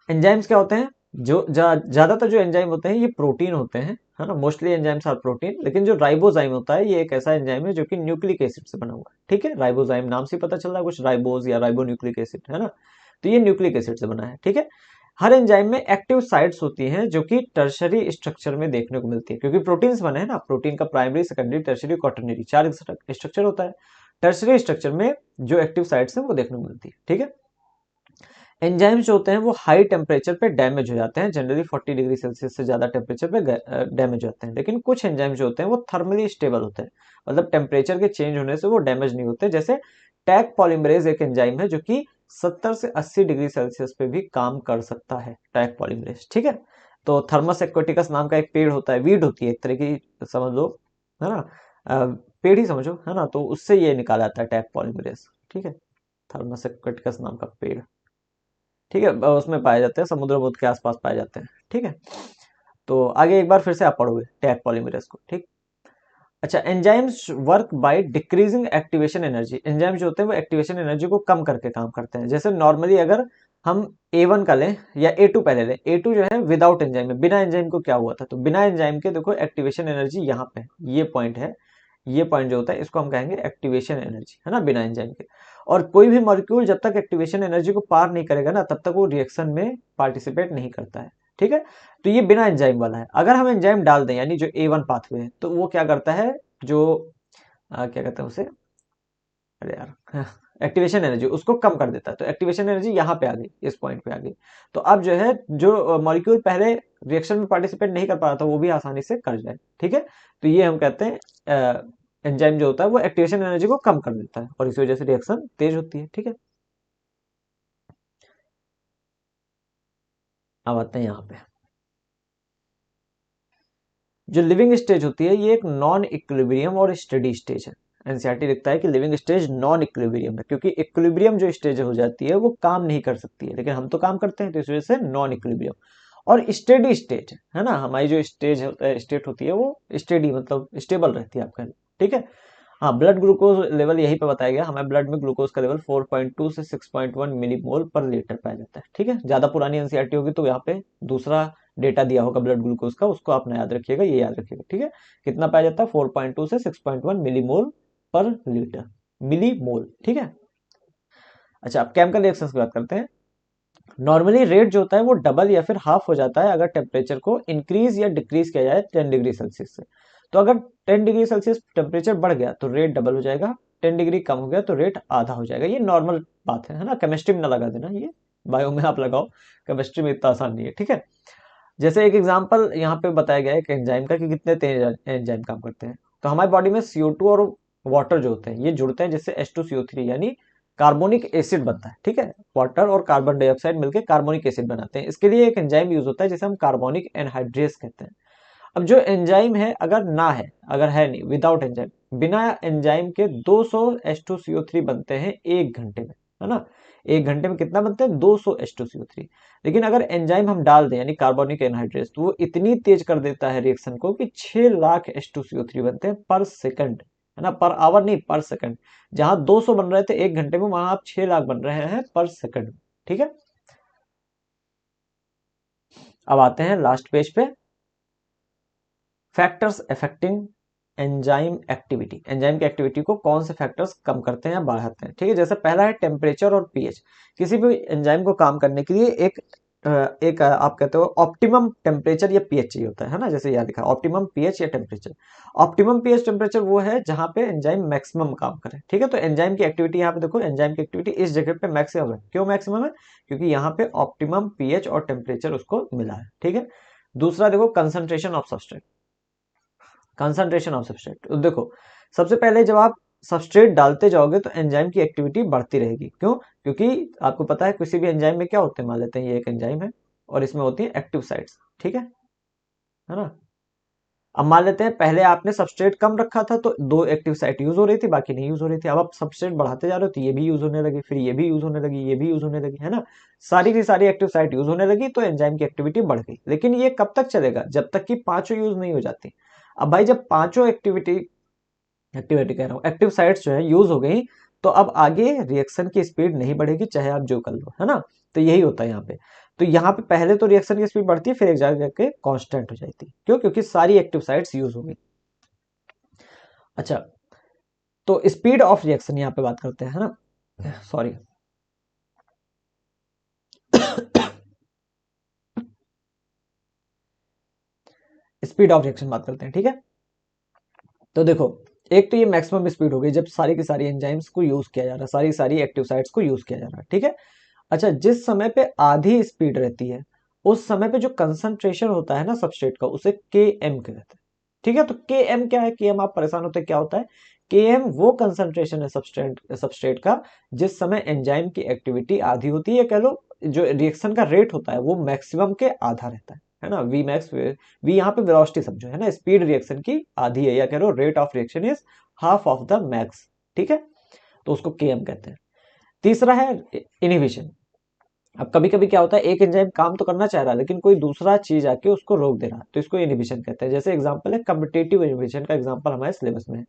एंजाइम्स क्या होते हैं, जो ज्यादातर जो एंजाइम होते हैं ये प्रोटीन होते हैं, है ना, मोस्टली एंजाइम्स आर प्रोटीन। लेकिन जो राइबोजाइम होता है ये एक ऐसा एंजाइम है जो कि न्यूक्लिक एसिड से बना हुआ है, ठीक है। राइबोजाइम नाम से पता चल रहा है कुछ, राइबोज या राइबो न्यूक्लिक एसिड, है ना, तो ये न्यूक्लिक एसिड से बना है, ठीक है। हर एंजाइम में एक्टिव साइट्स होती हैं जो कि टर्शरी स्ट्रक्चर में देखने को मिलती है, क्योंकि प्रोटीन बने हैं ना, प्रोटीन का primary, secondary, tertiary, quaternary 4 structure होता है। टर्शरी स्ट्रक्चर में जो एक्टिव साइट्स हैं वो देखने को मिलती है, ठीक है। एंजाइम्स जो होते हैं वो हाई टेम्परेचर पे डैमेज हो जाते हैं, जनरली 40 डिग्री सेल्सियस से ज्यादा टेम्परेचर पे डैमेज होते हैं। लेकिन कुछ एंजाइम्स जो होते हैं वो थर्मली स्टेबल होते हैं, मतलब टेम्परेचर के चेंज होने से वो डैमेज नहीं होते। जैसे टैग पॉलीमरेज एक एंजाइम है जो कि 70 से 80 डिग्री सेल्सियस पे भी काम कर सकता है, टैग पॉलीमरेज, ठीक है। तो थर्मस एक्वेटिकस नाम का एक पेड़ होता है, वीड होती है एक तरह की, समझ लो, है ना, पेड़ ही समझो, है ना, तो उससे ये निकाला जाता है टैग पॉलीमरेज, ठीक है। थर्मस एक्वेटिकस नाम का पेड़, ठीक है, उसमें पाए जाते हैं, समुद्र बोध के आसपास पाए जाते हैं, ठीक है। तो आगे एक बार फिर से आप पढ़ोगे टैग पॉलीमरेज को, ठीक। अच्छा, enzymes work by decreasing activation energy. Enzymes जो होते हैं वो एक्टिवेशन एनर्जी को कम करके काम करते हैं। जैसे नॉर्मली अगर हम A1 का लें या A2 पहले लें, A2 जो है विदाउट एंजाइम में, बिना एंजाइम को क्या हुआ था, तो बिना एंजाइम के देखो एक्टिवेशन एनर्जी यहाँ पे ये पॉइंट है, ये पॉइंट जो होता है इसको हम कहेंगे एक्टिवेशन एनर्जी, है ना, बिना एंजाइम के। और कोई भी मॉलिक्यूल जब तक एक्टिवेशन एनर्जी को पार नहीं करेगा ना तब तक वो रिएक्शन में पार्टिसिपेट नहीं करता है, ठीक है। तो ये बिना एंजाइम वाला है। अगर हम एंजाइम डाल दें यानी जो A1 पाथवे है तो वो क्या करता है, जो क्या कहते हैं उसे, अरे यार एक्टिवेशन एनर्जी उसको कम कर देता है। तो एक्टिवेशन एनर्जी यहाँ पे आ गई, इस पॉइंट पे आ गई। तो अब जो है जो मॉलिक्यूल पहले रिएक्शन में पार्टिसिपेट नहीं कर पा रहा था वो भी आसानी से कर जाए, ठीक है। तो ये हम कहते हैं एंजाइम जो होता है वो एक्टिवेशन एनर्जी को कम कर देता है और इस वजह से रिएक्शन तेज होती है, ठीक है। अब आते हैं यहाँ पे, जो लिविंग स्टेज होती है ये एक नॉन इक्विलिब्रियम और स्टेडी स्टेज है। एनसीईआरटी लिखता है कि लिविंग स्टेज नॉन इक्विलिब्रियम है, क्योंकि इक्विलिब्रियम जो स्टेज हो जाती है वो काम नहीं कर सकती है, लेकिन हम तो काम करते हैं, तो इस वजह से नॉन इक्विलिब्रियम। और स्टेडी स्टेज है ना, हमारी जो स्टेज स्टेट होती है वो स्टेडी मतलब स्टेबल रहती है आपका, ठीक है। हाँ, ब्लड ग्लूकोज लेवल यहीं पे बताया गया, हमें ब्लड में ग्लूकोज का लेवल 4.2 से 6.1 मिलीमोल पर लीटर पाया जाता है। ठीक है, ज्यादा पुरानी एनसीईआरटी होगी तो यहाँ पे दूसरा डेटा दिया होगा ब्लड ग्लूकोज का, उसको आप ना याद रखिएगा, ये याद रखिएगा। ठीक है, कितना पाया जाता है, 4.2 से 6.1 मिलीमोल पर लीटर, मिलीमोल। ठीक है, अच्छा अब केमिकल रिएक्शंस की बात करते हैं। नॉर्मली रेट जो होता है वो डबल या फिर हाफ हो जाता है अगर टेम्परेचर को इंक्रीज या डिक्रीज किया जाए 10 डिग्री सेल्सियस से। तो अगर 10 डिग्री सेल्सियस टेम्परेचर बढ़ गया तो रेट डबल हो जाएगा, 10 डिग्री कम हो गया तो रेट आधा हो जाएगा। ये नॉर्मल बात है ना, केमिस्ट्री में ना लगा देना, ये बायो में आप लगाओ, केमिस्ट्री में इतना आसान नहीं है। ठीक है, जैसे एक एग्जाम्पल यहाँ पे बताया गया है एक एंजाइम का कि कितने तेज एंजाइम काम करते हैं। तो हमारी बॉडी में CO2 और वाटर जो होते हैं ये जुड़ते हैं, जिससे H2CO3 यानी कार्बोनिक एसिड बनता है। ठीक है, वाटर और कार्बन डाइऑक्साइड मिलकर कार्बोनिक एसिड बनाते हैं। इसके लिए एक एंजाइम यूज होता है जिसे हम कार्बोनिक एनहाइड्रेस कहते हैं। अब जो एंजाइम है अगर ना है, अगर है नहीं, विदाउट एंजाइम, बिना एंजाइम के 200 H2CO3 बनते हैं 1 घंटे में, है ना। 1 घंटे में कितना बनते हैं, 200 H2CO3। लेकिन अगर एंजाइम हम डाल दें यानी कार्बोनिक एनहाइड्रेस, तो वो इतनी तेज कर देता है रिएक्शन को कि 6 लाख H2CO3 बनते हैं पर सेकंड, है ना, पर आवर नहीं, पर सेकंड। जहां 200 बन रहे थे 1 घंटे में, वहां आप 6 लाख बन रहे हैं पर सेकंड। ठीक है, अब आते हैं लास्ट पेज पे, factors affecting enzyme activity. Enzyme की एक्टिविटी को कौन से फैक्टर्स कम करते हैं या बढ़ाते हैं। ठीक है, जैसे पहला है टेम्परेचर और पीएच। किसी भी एंजाइम को काम करने के लिए एक आप कहते हो ऑप्टिमम टेम्परेचर या पीएच चाहिए होता है ना, जैसे यहाँ लिखा ऑप्टिमम पीएच या टेम्परेचर। ऑप्टिमम पीएच टेम्परेचर वो है जहां पे एंजाइम मैक्सिमम काम करे। ठीक है, तो एंजाइम की एक्टिविटी यहाँ पे देखो, एंजाइम की एक्टिविटी इस जगह पे मैक्सिमम है। क्यों मैक्सिमम है, क्योंकि यहाँ पे ऑप्टिमम पीएच और टेम्परेचर उसको मिला है। ठीक है, दूसरा देखो concentration of substrate. Concentration of substrate, तो देखो सबसे पहले जब आप सबस्ट्रेट डालते जाओगे तो एंजाइम की एक्टिविटी बढ़ती रहेगी। क्यों, क्योंकि आपको पता है किसी भी एंजाइम में क्या होते हैं, मान लेते हैं ये एक एंजाइम है और इसमें होती है एक्टिव साइट्स। ठीक है ना। अब मान लेते हैं पहले आपने सबस्ट्रेट कम रखा था तो 2 एक्टिव साइट यूज हो रही थी, बाकी नहीं यूज हो रही थी। अब आप सबस्ट्रेट बढ़ाते जा रहे हो तो ये भी यूज होने लगी, फिर ये भी यूज होने लगी, ये भी यूज होने लगी, है ना। सारी की सारी एक्टिव साइट यूज होने लगी तो एंजाइम की एक्टिविटी बढ़ गई। लेकिन ये कब तक चलेगा, जब तक कि पांचों यूज नहीं हो जाती। अब भाई जब पांचों एक्टिविटी एक्टिविटी कह रहा हूँ एक्टिव साइट्स जो है यूज हो गई, तो अब आगे रिएक्शन की स्पीड नहीं बढ़ेगी, चाहे आप जो कर लो, है ना। तो यही होता है यहाँ पे। तो यहाँ पे पहले तो रिएक्शन की स्पीड बढ़ती है, फिर एक जगह जाके कांस्टेंट हो जाती है। क्यों, क्योंकि सारी एक्टिव साइट्स यूज हो गई। अच्छा, तो स्पीड ऑफ रिएक्शन यहाँ पे बात करते हैं, है ना, सॉरी। स्पीड ऑफ रिएक्शन बात करते हैं। ठीक है, तो देखो एक तो ये मैक्सिमम स्पीड हो गई जब सारी की सारी एंजाइम्स को यूज किया जा रहा है, सारी सारी एक्टिव साइट्स को यूज किया जा रहा है। ठीक है, अच्छा जिस समय पे आधी स्पीड रहती है उस समय पे जो कंसंट्रेशन होता है ना सबस्ट्रेट का, उसे के एम कहते हैं। ठीक है, तो के एम क्या है, के एम आप परेशान होते हैं क्या होता है, के एम वो कंसंट्रेशन है सबस्ट्रेट का जिस समय एंजाइम की एक्टिविटी आधी होती है, कह लो जो रिएक्शन का रेट होता है वो मैक्सिमम के आधा रहता है ना। वी मैक्स, वी यहाँ पे वेलोसिटी समझो, है ना, स्पीड रिएक्शन की आधी है, या कह लो rate of reaction is half of the max. ठीक है, तो उसको के एम कहते हैं। तीसरा है इनिबिशन। अब कभी कभी क्या होता है, एक एंजाइम काम तो करना चाह रहा है लेकिन कोई दूसरा चीज आके उसको रोक दे रहा है, तो इसको इनिबिशन कहते हैं। जैसे एग्जांपल है कम्पिटिटिव इनिबिशन का, एग्जांपल हमारे सिलेबस में है।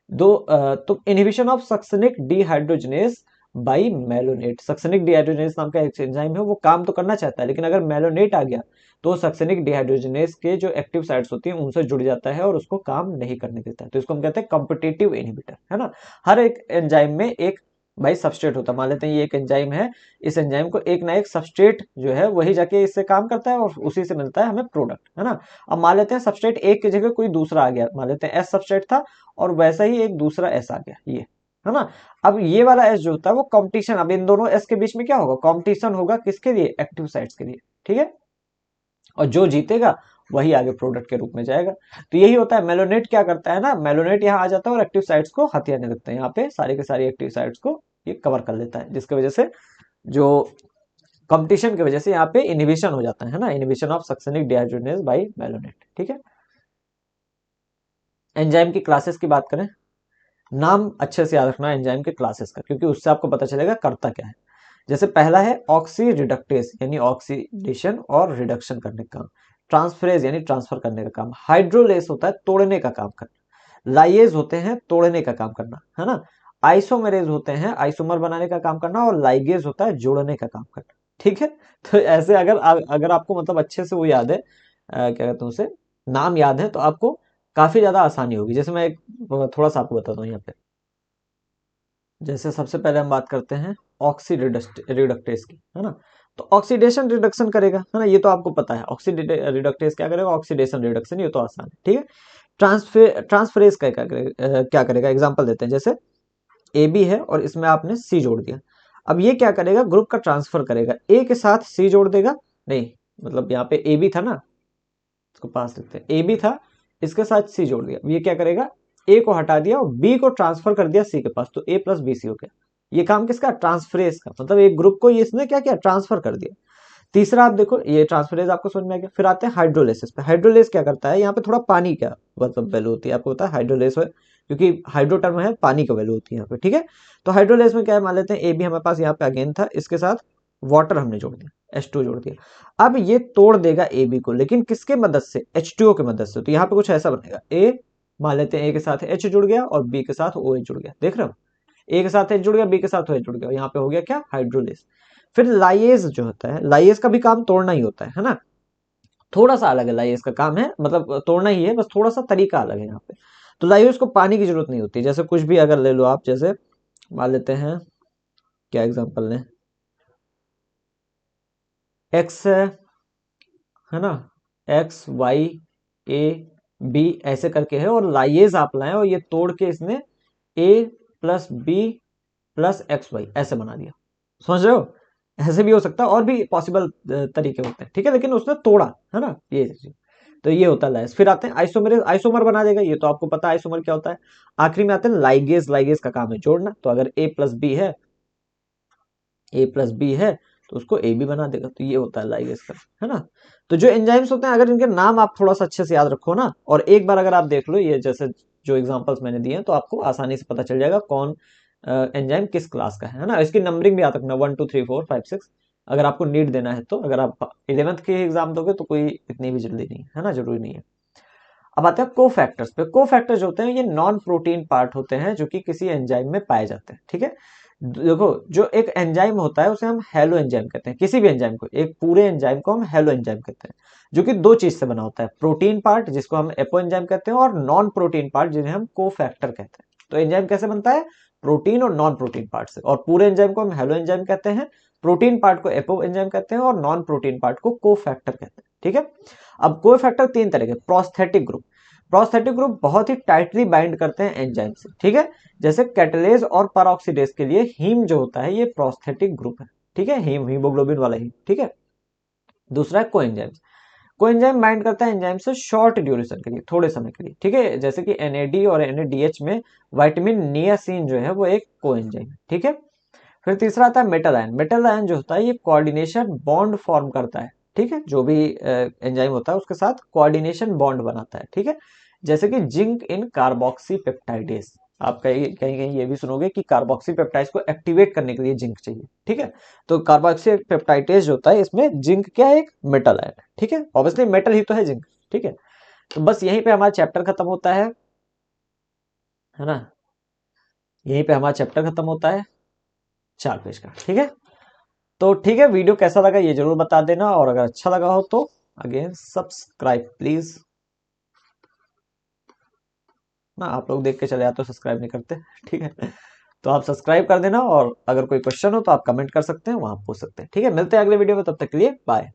तो inhibition of succinic dehydrogenase by malonate. Succinic dehydrogenase नाम का एक एंजाइम है, वो काम तो करना चाहता है लेकिन अगर मेलोनेट आ गया तो सक्सेनिक डिहाइड्रोजनेस के जो एक्टिव साइट्स होती हैं उनसे जुड़ जाता है और उसको काम नहीं करने देता है। तो इसको हम कहते हैं कॉम्पिटिटिव इनहिबिटर, है ना। हर एक एंजाइम में एक भाई सबस्ट्रेट होता है, मान लेते हैं ये एक एंजाइम है, इस एंजाइम को एक ना एक सबस्ट्रेट जो है वही जाके इससे काम करता है और उसी से मिलता है हमें प्रोडक्ट, है ना। अब मान लेते हैं सबस्ट्रेट एक की जगह कोई दूसरा आ गया, मान लेते हैं एस सबस्ट्रेट था और वैसा ही एक दूसरा एस आ गया, ये, है ना। अब ये वाला एस जो होता है वो कंपटीशन, अब इन दोनों एस के बीच में क्या होगा, कंपटीशन होगा, किसके लिए, एक्टिव साइट्स के लिए। ठीक है, और जो जीतेगा वही आगे प्रोडक्ट के रूप में जाएगा। तो यही होता है, मेलोनेट क्या करता है ना, मेलोनेट यहाँ आ जाता है और एक्टिव साइट्स को हथियाने लगता है, यहाँ पे सारी के सारी एक्टिव साइट्स को ये कवर कर लेता है, जिसकी वजह से जो कंपटीशन की वजह से यहाँ पे इनहिबिशन हो जाता है ना, inhibition of succinic dehydrogenase by malonate. ठीक है, एंजाइम की क्लासेस की बात करें, नाम अच्छे से याद रखना एंजाइम के क्लासेस का, क्योंकि उससे आपको पता चलेगा करता क्या है। जैसे पहला है ऑक्सी रिडक्टेस यानी ऑक्सीडेशन और रिडक्शन करने का काम, ट्रांसफरेज यानी ट्रांसफर करने का काम, हाइड्रोलेस होता है तोड़ने का काम करना, लाइएज होते हैं तोड़ने का काम करना, है ना। आइसोमेरेज होते हैं आइसोमर बनाने का काम करना, और लाइगेज होता है जोड़ने का काम करना, ठीक है। तो ऐसे अगर आपको मतलब अच्छे से वो याद है, क्या कहते हैं उसे, नाम याद है, तो आपको काफी ज्यादा आसानी होगी। जैसे मैं एक थोड़ा सा आपको बताता हूँ यहाँ पे। जैसे सबसे पहले हम बात करते हैं ऑक्सीडिडक्टेस की, है ना। तो ऑक्सीडेशन रिडक्शन करेगा, है ना, ये तो आपको पता है। ऑक्सीडिडक्टेस क्या करेगा, ऑक्सीडेशन रिडक्शन, ये तो आसान है, ठीक है। ट्रांसफरेज का क्या करेगा, एग्जांपल देते हैं। जैसे ए बी है और इसमें आपने सी जोड़ दिया। अब ये क्या करेगा, ग्रुप का ट्रांसफर करेगा, ए के साथ सी जोड़ देगा। नहीं, मतलब यहाँ पे ए बी था ना, इसको पास लिखते हैं, ए बी था, इसके साथ सी जोड़ दिया। अब ये क्या करेगा, ए को हटा दिया और बी को ट्रांसफर कर दिया सी के पास, तो ए प्लस बी सी हो गया। ये काम किसका, ट्रांसफरेज का, मतलब एक ग्रुप को ये इसने क्या किया, ट्रांसफर कर दिया। तीसरा आप देखो, ये ट्रांसफरेज आपको समझ में आ गया। फिर आते हैं हाइड्रोलिसिस पे। हाइड्रोलिस क्या करता है, यहाँ पे थोड़ा पानी का मतलब वैल्यू होती है, आपको पता है हाइड्रोलिस है, क्योंकि हाइड्रो टर्म है, पानी का वैल्यू होती है यहाँ पे, ठीक है। तो हाइड्रोलिस में क्या है, मान लेते हैं ए बी हमारे पास यहाँ पे अगेन था, इसके साथ वाटर हमने जोड़ दिया, H2 जोड़ दिया। अब ये तोड़ देगा ए बी को, लेकिन किसके मदद से, H2O के मदद से। तो यहाँ पे कुछ ऐसा बनेगा, ए मान लेते हैं ए के साथ H जुड़ गया और बी के साथ OH जुड़ गया, देख रहे हो, ए के साथ H जुड़ गया, बी के साथ OH जुड़ गया, यहाँ पे हो गया क्या, हाइड्रोलिस। फिर लाइएज जो होता है, लाइएज का भी काम तोड़ना ही होता है ना। थोड़ा सा अलग है, लाइएज का काम है, मतलब तोड़ना ही है, बस थोड़ा सा तरीका अलग है यहाँ पे। तो लाइएज को पानी की जरूरत नहीं होती। जैसे कुछ भी अगर ले लो आप, जैसे मान लेते हैं, क्या एग्जांपल लें, एक्स है ना, एक्स वाई ए बी ऐसे करके है, और लाइएज आप लाए और ये तोड़ के इसने A plus B plus X Y ऐसे बना दिया, समझ रहे हो। ऐसे भी हो सकता है, और भी पॉसिबल तरीके होते हैं, ठीक है, लेकिन उसने तोड़ा, है ना, ये चीज। तो ये होता है लाइस। फिर आते हैं आइसोमरेज, आइसोमर बना देगा, ये तो आपको पता है आइसोमर क्या होता है। आखिरी में आते हैं लाइगेज, लाइगेज का काम है जोड़ना। तो अगर ए प्लस बी है, ए प्लस बी है, तो उसको ए बी बना देगा। तो ये होता है लाइगेज का, है ना। तो जो एंजाइम्स होते हैं, अगर इनके नाम आप थोड़ा सा अच्छे से याद रखो ना, और एक बार अगर आप देख लो ये जैसे जो एग्जांपल्स मैंने दिए हैं, तो आपको आसानी से पता चल जाएगा कौन एंजाइम किस क्लास का है ना। इसकी नंबरिंग भी याद रखना, 1 2 3 4 5 6, अगर आपको नीट देना है तो। अगर आप 11th के एग्जाम दोगे तो कोई इतनी भी जल्दी नहीं है ना, जरूरी नहीं है। अब आते हैं कोफैक्टर्स पे। कोफैक्टर जो होते हैं ये नॉन प्रोटीन पार्ट होते हैं, जो कि किसी एंजाइम में पाए जाते हैं, ठीक है। देखो, जो एक एंजाइम होता है उसे हम हेलो एंजाइम कहते हैं। किसी भी एंजाइम को, एक पूरे एंजाइम को हम हेलो एंजाइम कहते हैं, जो कि दो चीज से बना होता है, प्रोटीन पार्ट जिसको हम एपो एंजाइम कहते हैं, और नॉन प्रोटीन पार्ट जिन्हें हम कोफैक्टर कहते हैं। तो एंजाइम कैसे बनता है, प्रोटीन और नॉन प्रोटीन पार्ट से। और पूरे एंजाइम को हम हेलो एंजाइम कहते हैं, प्रोटीन पार्ट को एपो एंजाइम कहते हैं, और नॉन प्रोटीन पार्ट को कोफैक्टर कहते हैं, ठीक है। अब कोफैक्टर तीन तरह के, प्रोस्थेटिक ग्रुप। प्रोस्थेटिक ग्रुप बहुत ही टाइटली बाइंड करते हैं एंजाइम से, ठीक है। जैसे कैटलेज और परऑक्सीडेज के लिए हीम जो होता है ये प्रोस्थेटिक ग्रुप है, ठीक है, हीम हीमोग्लोबिन वाला हीम, ठीक है। दूसरा है कोएंजाइम्स। कोएंजाइम बाइंड करता है एंजाइम से शॉर्ट ड्यूरेशन के लिए, थोड़े समय के लिए, ठीक है। जैसे कि NAD और NADH में विटामिन नियासिन जो है वो एक कोएंजाइम है, ठीक है। फिर तीसरा आता है मेटल आयन। मेटल आयन जो होता है ये कोऑर्डिनेशन बॉन्ड फॉर्म करता है, ठीक है। जो भी एंजाइम होता है उसके साथ कोऑर्डिनेशन बॉन्ड बनाता है, ठीक है। जैसे कि जिंक इन कार्बोक्सी पेप्टाइडेज, आप कहीं कहीं कहीं ये भी सुनोगे कि कार्बोक्सी पेप्टाइड्स को एक्टिवेट करने के लिए जिंक चाहिए, ठीक है। तो कार्बोक्सी पेप्टाइडेज जो होता है इसमें जिंक क्या है, एक मेटल आयन है, ठीक है। ऑब्वियसली मेटल ही तो है जिंक, ठीक है। तो बस यहीं पे हमारा चैप्टर खत्म होता है ना, यहीं पे हमारा चैप्टर खत्म होता है 4 पेज का, ठीक है। तो ठीक है, वीडियो कैसा लगा ये जरूर बता देना, और अगर अच्छा लगा हो तो अगेन सब्सक्राइब प्लीज ना। आप लोग देख के चले आते हो, सब्सक्राइब नहीं करते, ठीक है। तो आप सब्सक्राइब कर देना, और अगर कोई क्वेश्चन हो तो आप कमेंट कर सकते हैं, वहां पूछ सकते हैं, ठीक है। मिलते हैं अगले वीडियो में, तब तक के लिए बाय।